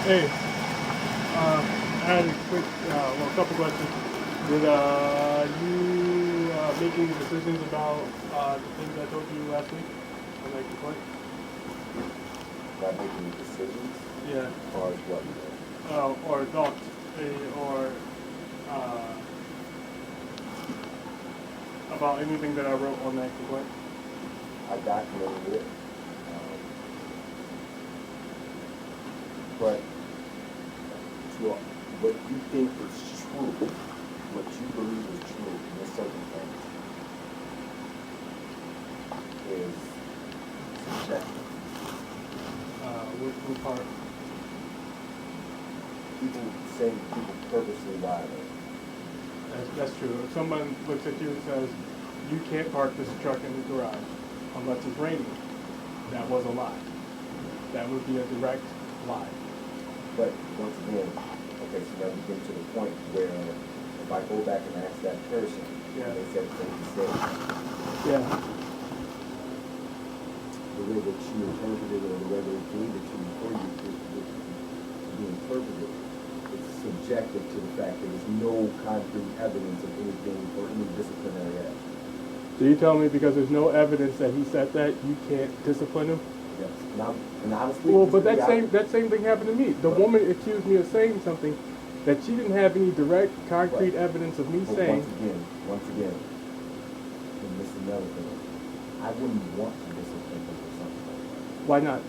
Hey, I had a quick, well, a couple questions. Did you make any decisions about the things I told you last week on that complaint? By making decisions Yeah. as far as what? Or thoughts, or about anything that I wrote on that complaint? I documented it. But to what you think is true, what you believe is true in this circumstance is subjective. What part? People say people purposely violate. That's true. If someone looks at you and says, you can't park this truck in the garage unless it's raining, that was a lie. That would be a direct lie. But once again, okay, so now we get to the point where if I go back and ask that person, Yeah. they said what you said, Yeah. the way that you interpreted it or the way they gave it to you for you to be interpreted, it's subjective to the fact that there's no concrete evidence of anything or any disciplinary action. So you tell me because there's no evidence that he said that, you can't discipline him? Yes. And honestly, Well, but that same thing happened to me. The woman accused me of saying something that she didn't have any direct, concrete evidence of me saying. Once again, and this is another thing, I wouldn't want to discipline him for something like that. Why not?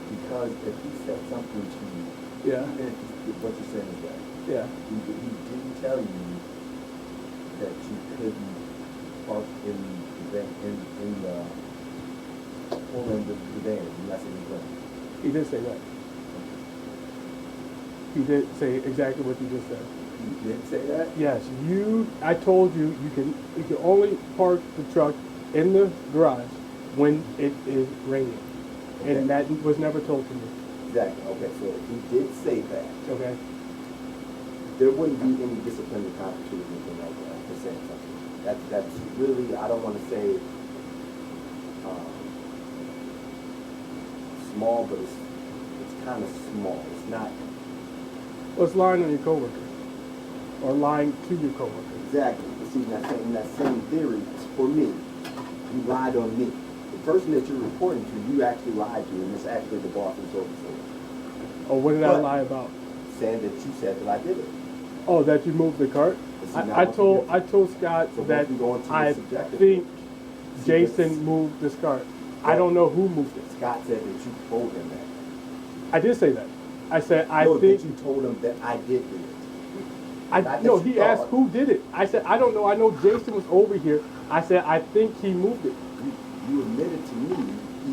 Because if he said something to you, Yeah. even if what you're saying is right, Yeah. he didn't tell you that you couldn't park in the pull in the van, and that's what he's doing. He did say that. He did say exactly what you just said. He did say that? Yes, I told you you can only park the truck in the garage when it is raining. Okay. And that was never told to me. Exactly. Okay, so if he did say that, Okay. there wouldn't be any disciplinary consequences or anything like that for saying something. That's really, I don't want to say small, but it's kind of small. It's not. Well, it's lying on your coworker. Or lying to your coworker. Exactly. But see, in that same theory, for me, you lied on me. The person that you're reporting to, you actually lied to, and it's actually the boss and so and so. Oh, what did I lie about? Saying that you said that I did it. Oh, that you moved the cart? I told Scott so that I think Jason moved this cart. I don't know who moved it. Scott said that you told him that. I did say that. I said I think that you told him that I did do it. No, he asked who did it. I said I don't know. I know Jason was over here. I said I think he moved it. You admitted to me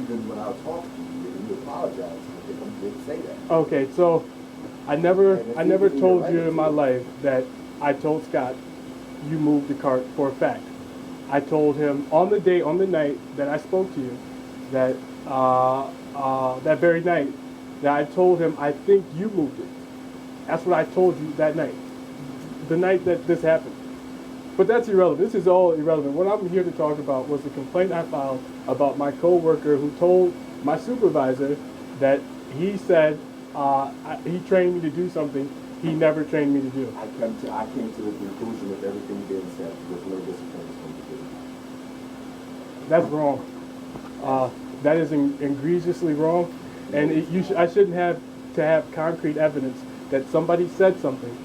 even when I was talking to you, and you apologized. You didn't say that. Okay, so I never told you in my life that I told Scott you moved the cart for a fact. I told him on the night that I spoke to you, that that very night, that I told him I think you moved it. That's what I told you that night, the night that this happened. But that's irrelevant. This is all irrelevant. What I'm here to talk about was the complaint I filed about my coworker who told my supervisor that he said he trained me to do something he never trained me to do. I came to the conclusion of everything being said. There's no discipline from the beginning. That's wrong. That is egregiously wrong, and I shouldn't have to have concrete evidence that somebody said something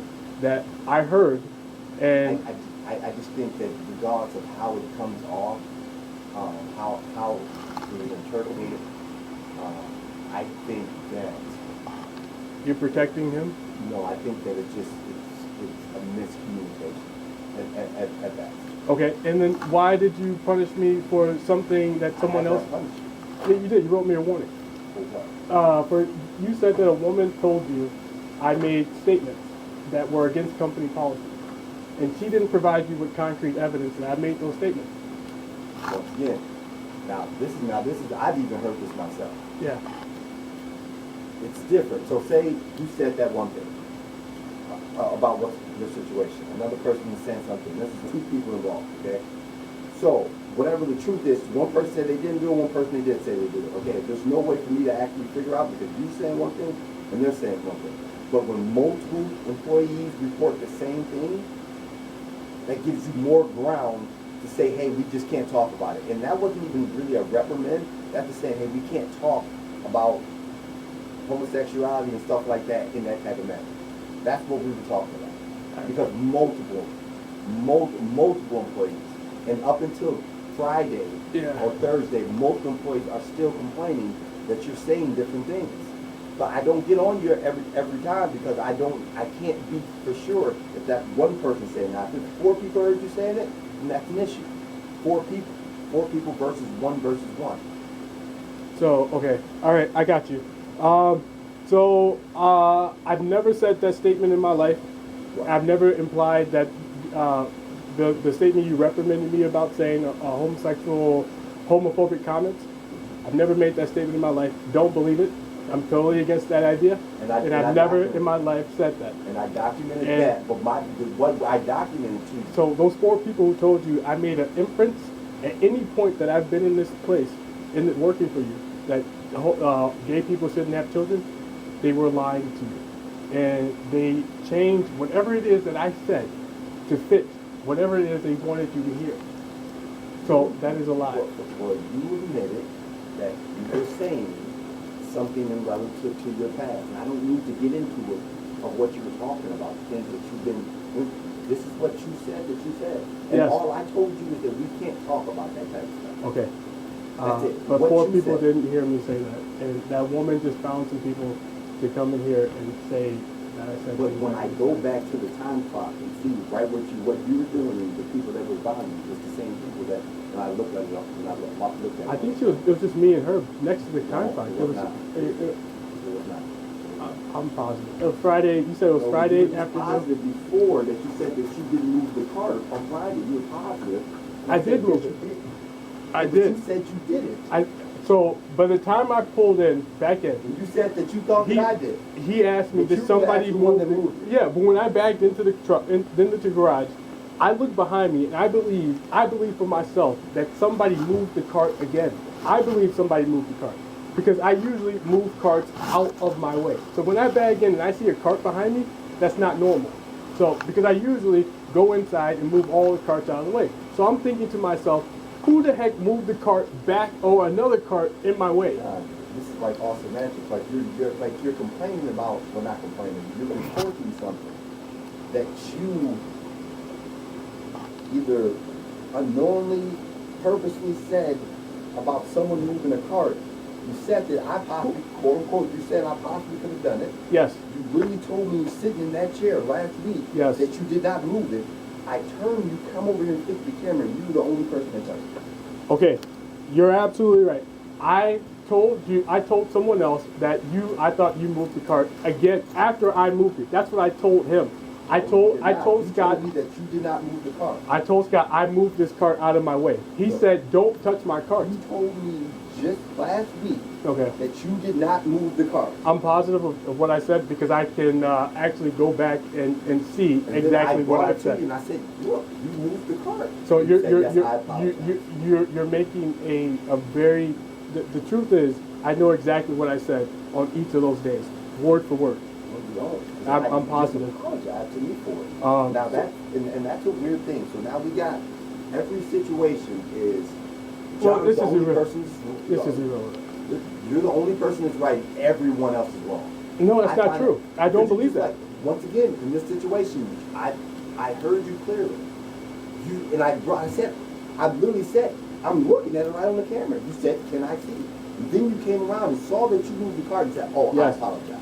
that I heard, and I just think that regardless of how it comes off, how it is interpreted, I think that you're protecting him. No, I think that it's a miscommunication at best. Okay, and then why did you punish me for something that someone else punished you? Yeah, you did. You wrote me a warning. For you said that a woman told you I made statements that were against company policy, and she didn't provide you with concrete evidence that I made those statements. Once again, now this is I've even heard this myself. Yeah. It's different. So say you said that one thing about what's the situation. Another person is saying something. This is two people involved, okay? So, whatever the truth is, one person said they didn't do it, one person they did say they did it. Okay, there's no way for me to actually figure out because you're saying one thing and they're saying one thing. But when multiple employees report the same thing, that gives you more ground to say, hey, we just can't talk about it. And that wasn't even really a reprimand. That's just saying, hey, we can't talk about homosexuality and stuff like that in that type of manner. That's what we were talking about. Because multiple employees, and up until Friday or Thursday, multiple employees are still complaining that you're saying different things. But I don't get on you every time because I can't be for sure if that one person saying that. If 4 people heard you saying it, then that's an issue. 4 people versus one. So, okay, all right, I got you. I've never said that statement in my life. Right. I've never implied that the statement you reprimanded me about saying homophobic comments. I've never made that statement in my life. Don't believe it. I'm totally against that idea. And I've never in my life said that. And I documented that, but what I documented to you. So those 4 people who told you I made an inference at any point that I've been in this place, working for you, that gay people shouldn't have children, they were lying to you. And they changed whatever it is that I said to fit whatever it is they wanted you to hear. So that is a lie. Well, you admitted that you were saying something in relative to your past. And I don't need to get into it of what you were talking about, things that you've been, this is what you said that you said. And yes. All I told you is that we can't talk about that type of stuff. Okay. That's it. But what 4 people said. didn't hear me say that. And that woman just found some people to come in here and say that I said. But when I go back to the time clock and see right what you were doing, and the people that were buying you, it's the same people that when I looked at it, I think it was just me and her next to the time clock. It was not. I'm positive. It was Friday. You said it was Friday you afternoon. Positive before that you said that you didn't move the cart on Friday. You were positive. I did move it. I But did. You said you did it. So by the time I pulled in, back in, You said that you thought that I did. he asked me, But did you somebody were the one that move moved it. Yeah, but when I backed into the truck, into the garage, I looked behind me and I believe for myself that somebody moved the cart again. I believe somebody moved the cart because I usually move carts out of my way. So when I bag in and I see a cart behind me, that's not normal. So because I usually go inside and move all the carts out of the way. So I'm thinking to myself, who the heck moved the cart back or another cart in my way? This is like all semantics. Like you're complaining about, well, not complaining. You're reporting something that you either unknowingly, purposely said about someone moving a cart. You said that I possibly, quote unquote, you said I possibly could have done it. Yes. You really told me sitting in that chair last week Yes. that you did not move it. I turned, you come over here and fix the camera, and you were the only person that touched it. Okay, you're absolutely right. I told someone else that I thought you moved the cart again after I moved it. That's what I told him. I told Scott me that you did not move the cart. I told Scott I moved this cart out of my way. He said, "Don't touch my cart." You told me just last week Okay. that you did not move the cart. I'm positive of what I said because I can actually go back and see And exactly what I've I said. and I said, look, you moved the cart. So You said, yes, I apologize. you're making a very the truth is I know exactly what I said on each of those days, word for word. No, I'm positive. You apologize to me for it. Now that's a weird thing. So now we got every situation is John is the only person. This is irrelevant. You're the only person that's right. Everyone else is wrong. No, that's not true. I don't believe that. Like, once again, in this situation, I heard you clearly. I literally said, I'm looking at it right on the camera. You said, can I see it? And then you came around and saw that you moved the cart and said, oh, yes. I apologize.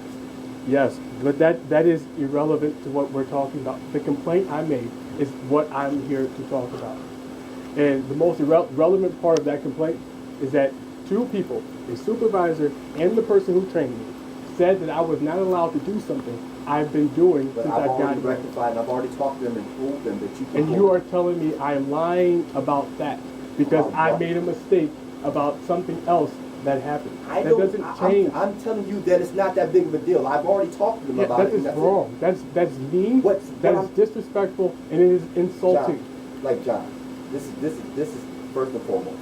Yes, but that is irrelevant to what we're talking about. The complaint I made is what I'm here to talk about. And the most relevant part of that complaint is that 2 people, a supervisor and the person who trained me, said that I was not allowed to do something I've been doing but since I've I've already gotten here. rectified, and I've already talked to them and told them that you can. And you are telling me I am lying about that because About I what? made a mistake about something else that happened. That doesn't change. I'm telling you that it's not that big of a deal. I've already talked to them about that it. is and wrong. That's mean. That is disrespectful and it is insulting. John, this is first and foremost.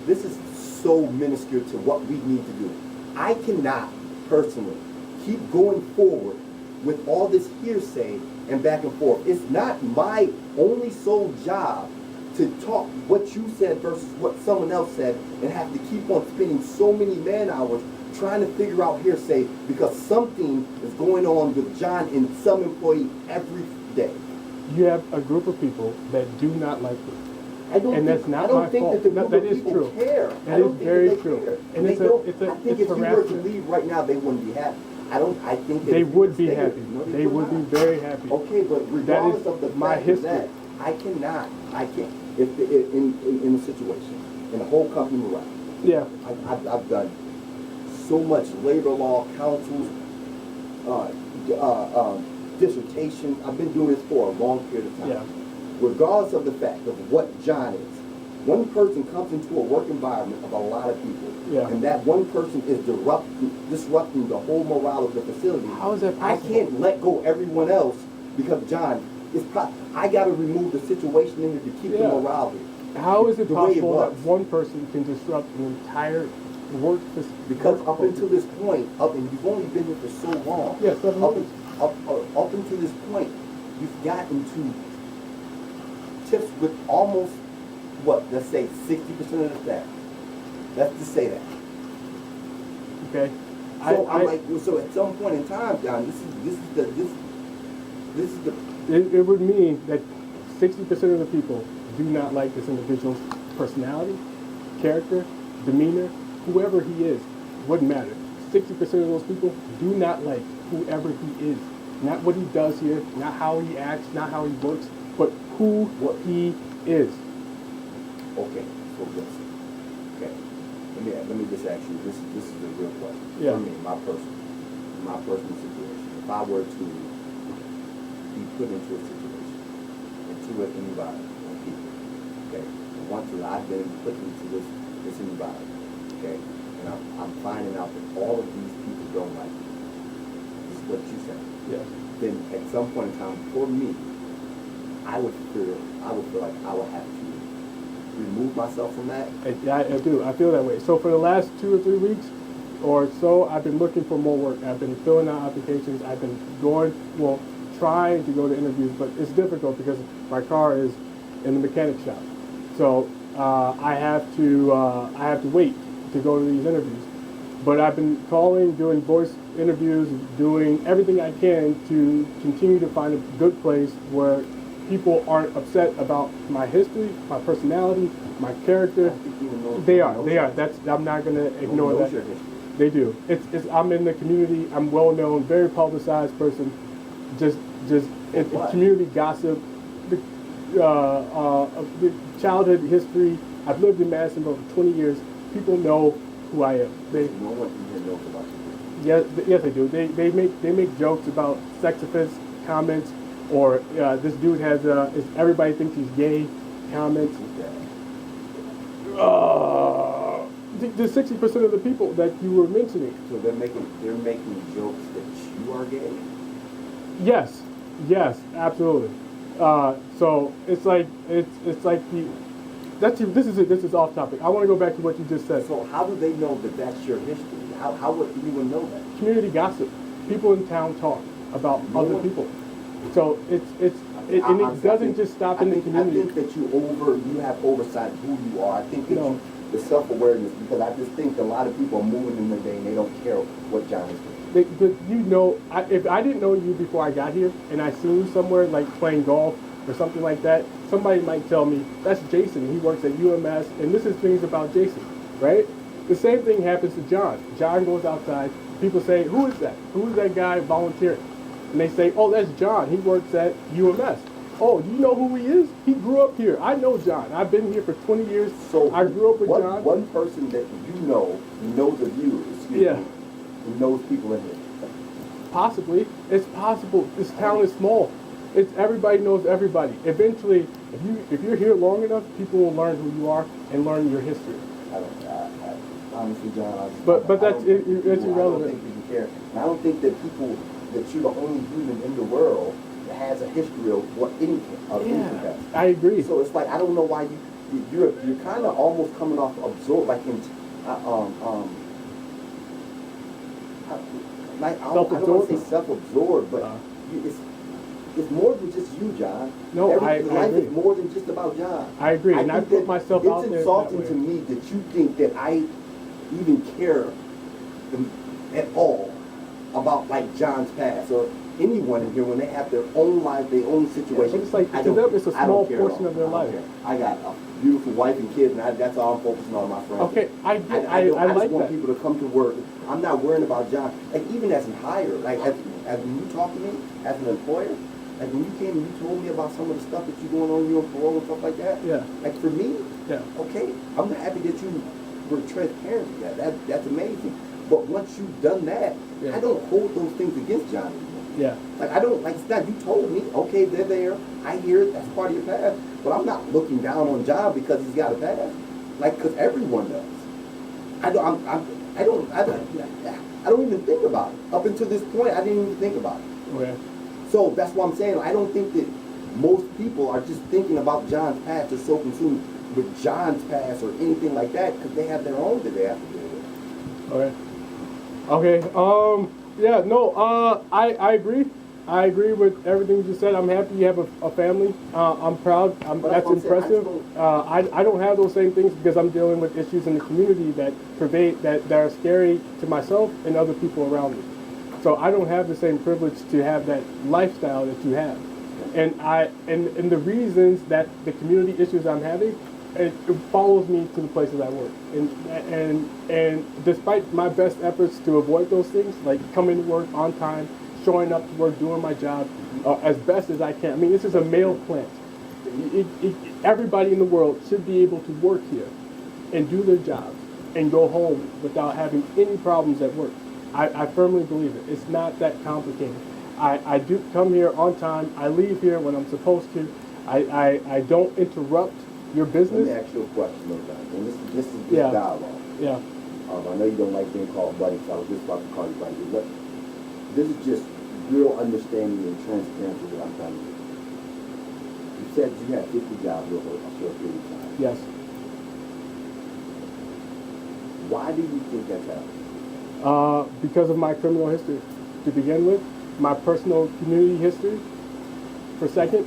This is so minuscule to what we need to do. I cannot personally keep going forward with all this hearsay and back and forth. It's not my only sole job to talk what you said versus what someone else said and have to keep on spending so many man hours trying to figure out hearsay because something is going on with John and some employee every day. You have a group of people that do not like you. I don't And think, that's not I don't my think fault. that the group That of is people true. care. That I don't is think very that they true. care. And They it's don't- a I think if you were to harassment. leave right now, they wouldn't be happy. I think that They if you would be stay- happy. No, They would be not. very happy. Okay, but regardless of the my fact history. of that, I can't. If in a situation, in a whole company morale, Yeah. I've done so much labor law, councils, dissertation. I've been doing this for a long period of time. Yeah. Regardless of the fact of what John is, one person comes into a work environment of a lot of people, Yeah. and that one person is disrupting the whole morale of the facility. How is that I possible? can't let go everyone else because John is. I got to remove the situation in here to keep the Yeah. morale here. How is it The way it possible that was. one person can disrupt an entire work facility? Because up until this point, and you've only been here for so long. Yeah, 7 up, years. up until this point, you've gotten to tips with almost what? Let's say 60% of the staff. Let's just say that. Okay. So I'm like, well, so at some point in time, John, this is the. It would mean that 60% of the people do not like this individual's personality, character, demeanor, whoever he is, wouldn't matter. 60% of those people do not like whoever he is. Not what he does here, not how he acts, not how he looks, but what he is. Okay, so this. Okay, let me just ask you. This is a real question. Yeah. For me, my personal situation. If I were to be put into a situation, into an environment of people, okay, and once I've been put into this environment, okay, and I'm finding out that all of these people don't like me. This is what you said. Yes. Then at some point in time, for me, I would feel like I would have to remove myself from that. I do. I feel that way. So for the last 2 or 3 weeks or so, I've been looking for more work. I've been filling out applications. I've been trying to go to interviews, but it's difficult because my car is in the mechanic shop. So I have to wait to go to these interviews. But I've been calling, doing voice interviews, doing everything I can to continue to find a good place where people aren't upset about my history, my personality, my character. They are. I'm not going to ignore that. They do. I'm in the community. I'm well known, very publicized person. It's community gossip, the childhood history. I've lived in Madison for over 20 years. People know who I am. No one even knows about you. Yes, they do. They make jokes about sex offense comments, or this dude has everybody thinks he's gay comments. The 60% of the people that you were mentioning. So they're making jokes that you are gay. Yes, absolutely. So it's like this is off topic. I want to go back to what you just said. So how do they know that that's your history? How would anyone know that? Community gossip. People in town talk about other people. So it doesn't just stop in the community. I think that you have oversight of who you are. I think that the self-awareness, because I just think a lot of people are moving in their day and they don't care what John is doing. If I didn't know you before I got here and I seen you somewhere like playing golf or something like that, somebody might tell me, that's Jason, he works at UMS, and this is things about Jason, right? The same thing happens to John. John goes outside, people say, who is that? Who is that guy volunteering? And they say, oh, that's John, he works at UMS. Oh, do you know who he is? He grew up here. I know John. I've been here for 20 years. So I grew up with John. One person that you know knows of you, who knows people in here. Possibly. It's possible. This town is small. It's everybody knows everybody. Eventually, if you're here long enough, people will learn who you are and learn your history. Honestly, John, it's irrelevant. I don't think people care. And I don't think that you're the only human in the world has a history of what any Yeah, I agree. So it's like, I don't know why you're kind of almost coming off absorbed, like in, like, I don't want to say self-absorbed, but it's more than just you, John. No, Life I agree. is more than just about John. I agree, and I think put that myself out there. It's insulting to me that you think that I even care at all about like John's past or anyone in here when they have their own life, their own situation. But it's like, to them, it's a small portion of their life. I got a beautiful wife and kids, and that's all I'm focusing on, my friend. Okay, I just like want that. people to come to work. I'm not worrying about John. Like, even as a hire, like as when you talk to me as an employer, like when you came and you told me about some of the stuff that you're going on, you on parole and stuff like that. Yeah. Like for me, yeah. Okay, I'm happy that you were transparent with that. That's amazing. But once you've done that, yeah. I don't hold those things against John anymore. Yeah. Like I don't, like it's not, you told me, okay, they're there, I hear it, that's part of your past, but I'm not looking down on John because he's got a past. Like, because everyone does. I don't even think about it. Up until this point, I didn't even think about it. Okay. So that's what I'm saying. I don't think that most people are just thinking about John's past or so consumed with John's past or anything like that because they have their own that they have to deal with. Okay. Okay. Yeah. No. I agree. I agree with everything you just said. I'm happy you have a family. I'm proud. That's impressive. I don't have those same things because I'm dealing with issues in the community that that are scary to myself and other people around me. So I don't have the same privilege to have that lifestyle that you have. And the reasons that the community issues I'm having, it follows me to the places I work. And despite my best efforts to avoid those things, like coming to work on time, showing up to work, doing my job as best as I can. I mean, this is a male plant. Everybody in the world should be able to work here and do their jobs and go home without having any problems at work. I firmly believe it. It's not that complicated. I do come here on time. I leave here when I'm supposed to. I don't interrupt your business. Let me ask you a question, though, John. And this is Yeah. dialogue. Yeah. I know you don't like being called buddy, so I was just about to call you buddy. But this is just real understanding and transparency that I'm trying to do. You said you had 50 jobs over a short period of time. Yes. Why do you think that's happening? Because of my criminal history, to begin with, my personal community history, for second,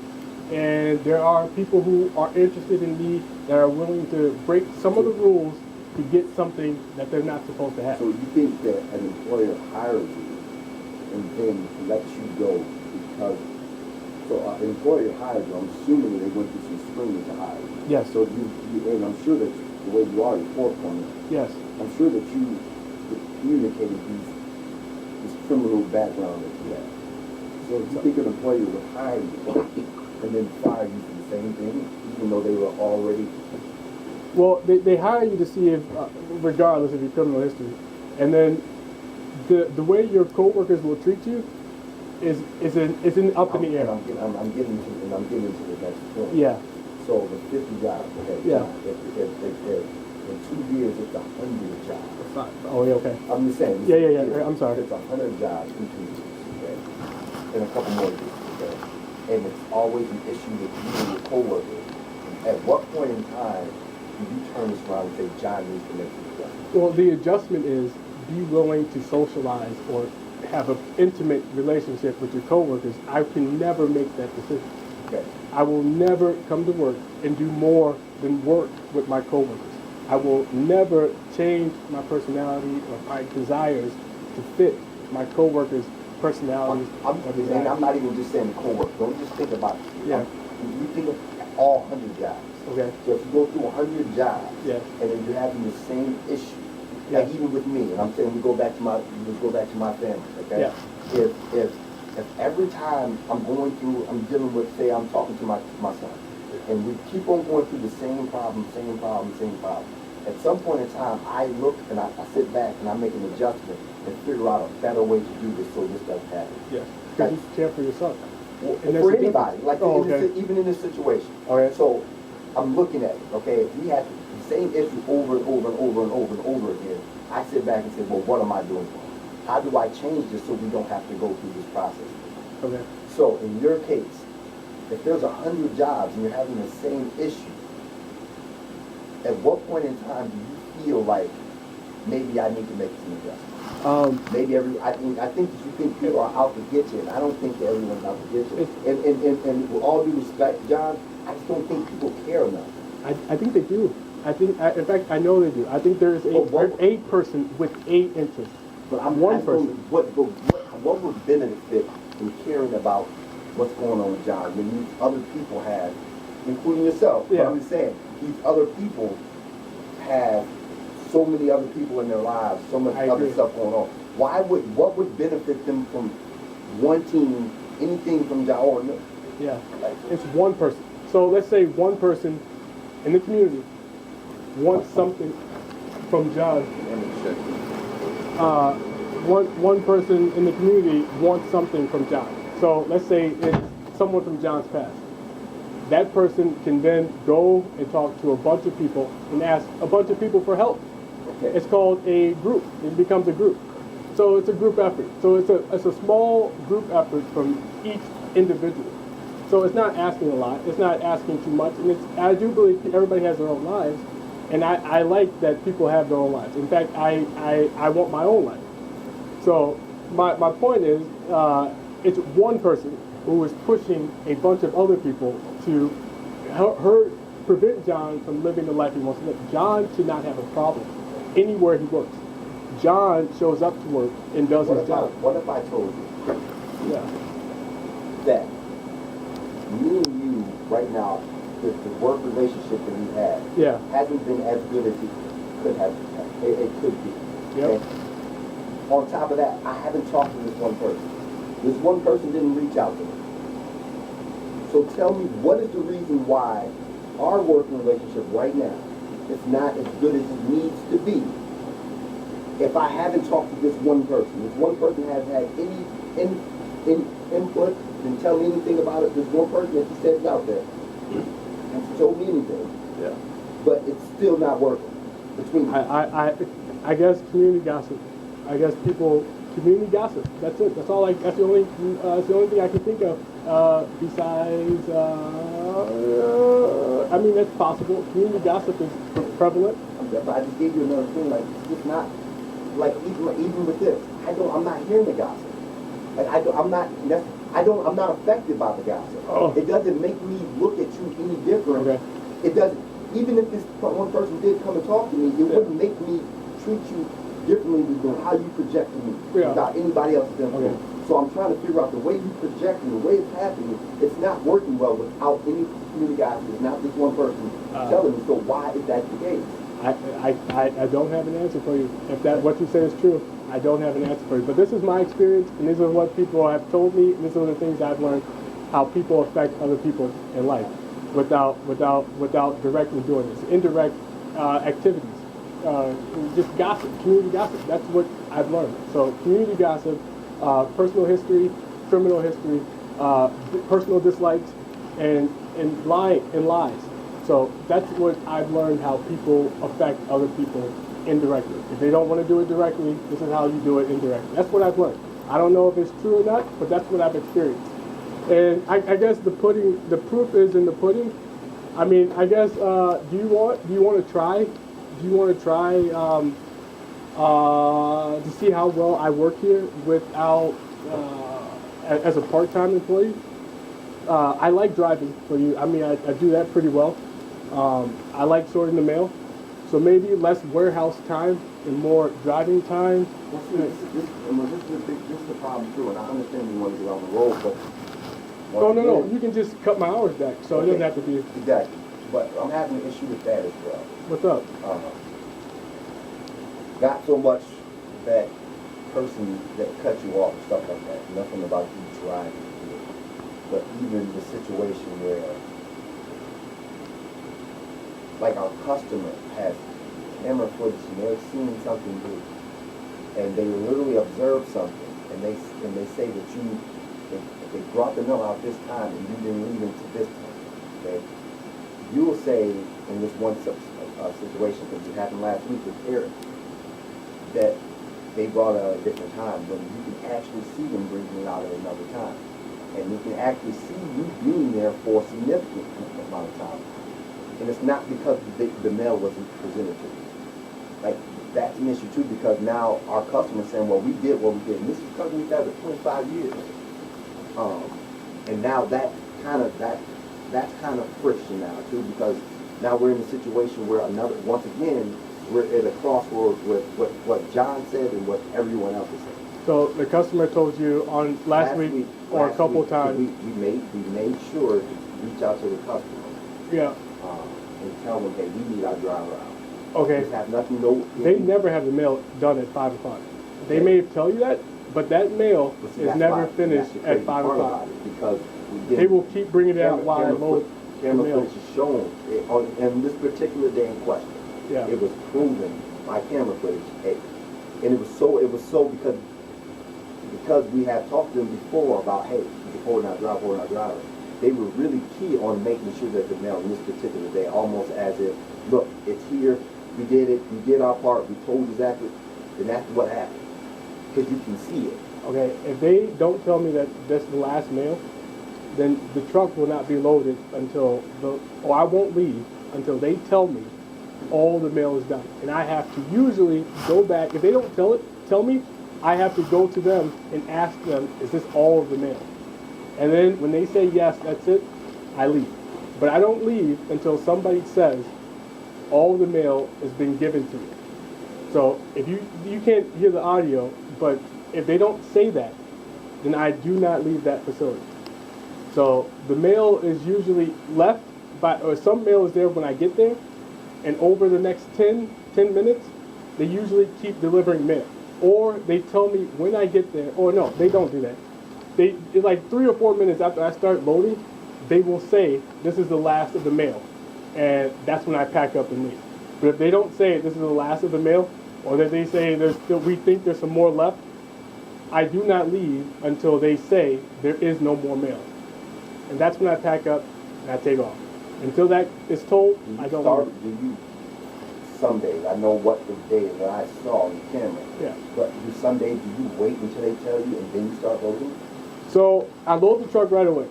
and there are people who are interested in me that are willing to break some of the rules to get something that they're not supposed to have. So you think that an employer hires you and then lets you go because, an employer hires you, I'm assuming they went through some screening to hire you. Yes. So and I'm sure that the way you are, you're forthcoming. Yes. I'm sure that you communicated this criminal background that you have. So if you think an employer would hire you and then fire you for the same thing, even though they were already... Well, they hire you to see if, regardless of your criminal history, and then the way your coworkers will treat you is up in the air. I'm getting to the next point. Yeah. So the 50 jobs, okay. Yeah. If in 2 years it's 100 jobs. Oh, yeah, okay. I'm just saying. Yeah. I'm sorry. It's 100 jobs in 2 years, okay, and a couple more years, okay, and it's always an issue with you and your coworkers. At what point in time do you turn this around and say, John needs to make this adjustment? Well, the adjustment is be willing to socialize or have an intimate relationship with your coworkers. I can never make that decision. Okay. I will never come to work and do more than work with my coworkers. I will never change my personality or my desires to fit my coworkers' personalities. I'm not even just saying coworkers. Don't just think about it. Yeah. You think of all 100 jobs. Okay. So if you go through 100 jobs, yeah, and then you're having the same issue, yeah, like even with me, and I'm saying let's go back to my family, okay? Yeah. If every time I'm dealing with, say I'm talking to my son, and we keep on going through the same problem, at some point in time, I look and I sit back and I make an adjustment and figure out a better way to do this so this doesn't happen. Yeah, because you care for yourself. Well, for anybody, even in this situation. Okay. So I'm looking at it, okay? If we have the same issue over and over and over and over and over again, I sit back and say, well, what am I doing wrong? How do I change this so we don't have to go through this process? Okay. So in your case, if there's 100 jobs and you're having the same issue, at what point in time do you feel like maybe I need to make some adjustments? Maybe I think that you think people are out to get you, and I don't think that everyone's out to get you. And with all due respect, John, I just don't think people care enough. I think they do. In fact, I know they do. I think there's a person with a interest. But I'm one person. What would benefit from caring about what's going on with John when these other people have, including yourself? Yeah. But I'm just saying, these other people have so many other people in their lives, so much other stuff going on. What would benefit them from wanting anything from John? Or no? Yeah, it's one person. So let's say one person in the community wants something from John. One person in the community wants something from John. So let's say it's someone from John's past. That person can then go and talk to a bunch of people and ask a bunch of people for help. Okay. It's called a group. It becomes a group. So it's a group effort. So it's a small group effort from each individual. So it's not asking a lot. It's not asking too much. And I do believe everybody has their own lives. And I like that people have their own lives. In fact, I want my own life. So my point is, it's one person who is pushing a bunch of other people to prevent John from living the life he wants to live. John should not have a problem anywhere he works. John shows up to work and does his job. What if I told you that me and you right now, the work relationship that we have hasn't been as good as it could have been. It could be. Yep. Okay? On top of that, I haven't talked to this one person. This one person didn't reach out to me. So tell me, what is the reason why our working relationship right now is not as good as it needs to be? If I haven't talked to this one person has had any input, didn't tell me anything about it. This one person that he said is out there hasn't told me anything. Yeah. But it's still not working between them. I guess community gossip. I guess community gossip. That's it. That's all. That's the only thing I can think of. Besides, I mean, that's possible. Community gossip is prevalent. But I just gave you another thing. Like, it's just not like even with this. I'm not hearing the gossip. Like I'm not affected by the gossip. Oh. It doesn't make me look at you any different. Okay. It doesn't. Even if this one person did come and talk to me, it wouldn't make me treat you differently than how you project to me without anybody else's input. Okay. So I'm trying to figure out the way you project and the way it's happening. It's not working well without any community gossip. It's not just one person telling me. So why is that the case? I don't have an answer for you. If what you say is true, I don't have an answer for you. But this is my experience, and these are what people have told me, and these are the things I've learned, how people affect other people in life without directly doing this. Indirect activities. Just gossip, community gossip. That's what I've learned. So community gossip, personal history, criminal history, personal dislikes, and lies. So that's what I've learned, how people affect other people indirectly. If they don't want to do it directly, this is how you do it indirectly. That's what I've learned. I don't know if it's true or not, but that's what I've experienced. And I guess the proof is in the pudding. I mean, I guess, do you want to try? Do you want to try to see how well I work here without as a part-time employee? I like driving for you. I mean, I do that pretty well. I like sorting the mail, so maybe less warehouse time and more driving time. Well, see, this is the problem too, and I understand you want to get on the road, but no, you can just cut my hours back, so it doesn't have to be exactly. But I'm having an issue with that as well. What's up? Not so much that person that cut you off and stuff like that. Nothing about you driving. But even the situation where, like, our customer has camera footage and they're seeing something new, and they literally observe something, and they say that they brought the mail out this time and you didn't leave until this time. Okay, you will say in this one situation, because it happened last week with Eric, that they brought it out at a different time, but you can actually see them bringing it out at another time. and we can actually see you being there for a significant amount of time. And it's not because the mail wasn't presented to you. Like, that's an issue too, because now our customers saying, well, we did what we did. And this is because we've had it 25 years. And now that's kind of friction now too, because now we're in a situation where once again, we're at a crossroads with what John said and what everyone else is saying. So the customer told you on last week or a couple times. We made sure to reach out to the customer. Yeah. And tell them, hey, we need our driver out. Okay. Have nothing, they never have the mail done at 5 o'clock. They may tell you that, but that mail is never finished at 5 o'clock. Because they will keep bringing it out while I load the mail. Camera footage is shown on this particular day in question. Yeah. It was proven by camera footage, and it was so because we had talked to them before about, hey, holding our driver. They were really key on making sure that the mail on this particular day, almost as if, look, it's here, we did it, we did our part, we told you exactly, and that's what happened. Because you can see it. Okay, if they don't tell me that that's the last mail, then the truck will not be loaded until or I won't leave until they tell me all the mail is done. And I have to usually go back. If they don't tell me, I have to go to them and ask them, is this all of the mail? And then when they say yes, that's it, I leave. But I don't leave until somebody says all the mail has been given to me. So if you can't hear the audio, but if they don't say that, then I do not leave that facility. So the mail is usually left or some mail is there when I get there, and over the next 10 minutes, they usually keep delivering mail. Or they tell me when I get there, or no, they don't do that. Like 3 or 4 minutes after I start loading, they will say, this is the last of the mail. And that's when I pack up and leave. But if they don't say this is the last of the mail, or that they say we think there's some more left, I do not leave until they say there is no more mail. And that's when I pack up and I take off. Until that is told, I don't leave. Some days, I know what the day that I saw on the camera. Yeah. But some days, do you wait until they tell you and then you start loading? So I load the truck right away.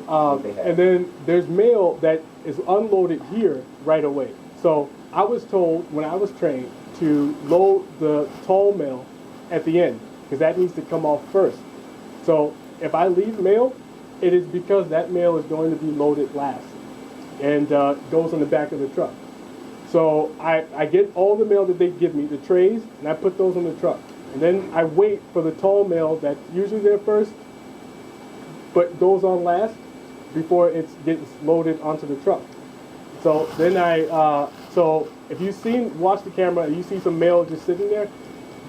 Okay. And then there's mail that is unloaded here right away. So I was told when I was trained to load the tall mail at the end because that needs to come off first. So if I leave mail, it is because that mail is going to be loaded last and goes on the back of the truck. So I get all the mail that they give me, the trays, and I put those on the truck. And then I wait for the tall mail that's usually there first, but goes on last before it gets loaded onto the truck. So then so if you've watch the camera and you see some mail just sitting there,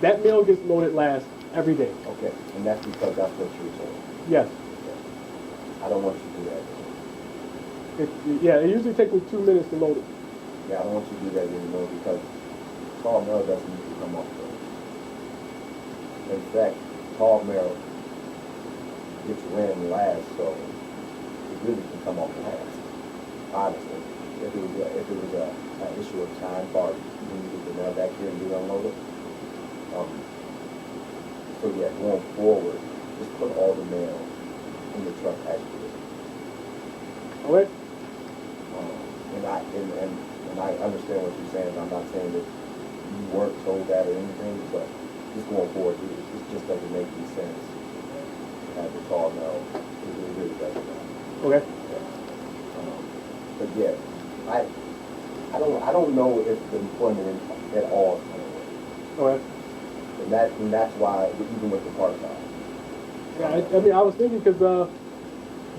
that mail gets loaded last every day. Okay, and that's because that's what you're saying. Yes. I don't want you to do that. It usually takes me 2 minutes to load it. Yeah, I don't want you to do that anymore because tall mail doesn't need to come off first. In fact, tall mail gets ran last, so it really can come off last. Honestly, if it was an issue of time, or when you get the mail back here and get unloaded. So yeah, going forward, just put all the mail in the truck as you do. Okay. And I understand what you're saying. I'm not saying that you weren't told that or anything, but just going forward, it just doesn't make any sense to have the tall mail. It really doesn't. Okay. Yeah. But yeah, I don't know if the employment at all is going to work. Okay. And that's why even with the part-time. Yeah, I mean, I was thinking because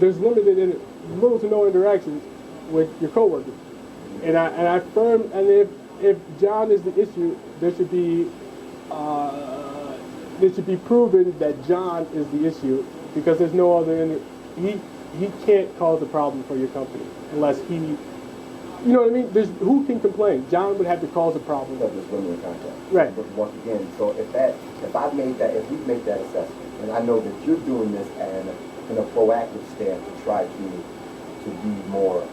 there's little to no interactions with your coworkers, and I affirm, and if John is the issue, there should be proven that John is the issue because there's no other. He can't cause a problem for your company unless he, you know what I mean? Who can complain? John would have to cause a problem. Because there's women in contact. Right. But once again, so if we make that assessment, and I know that you're doing this in a proactive stance to try to be more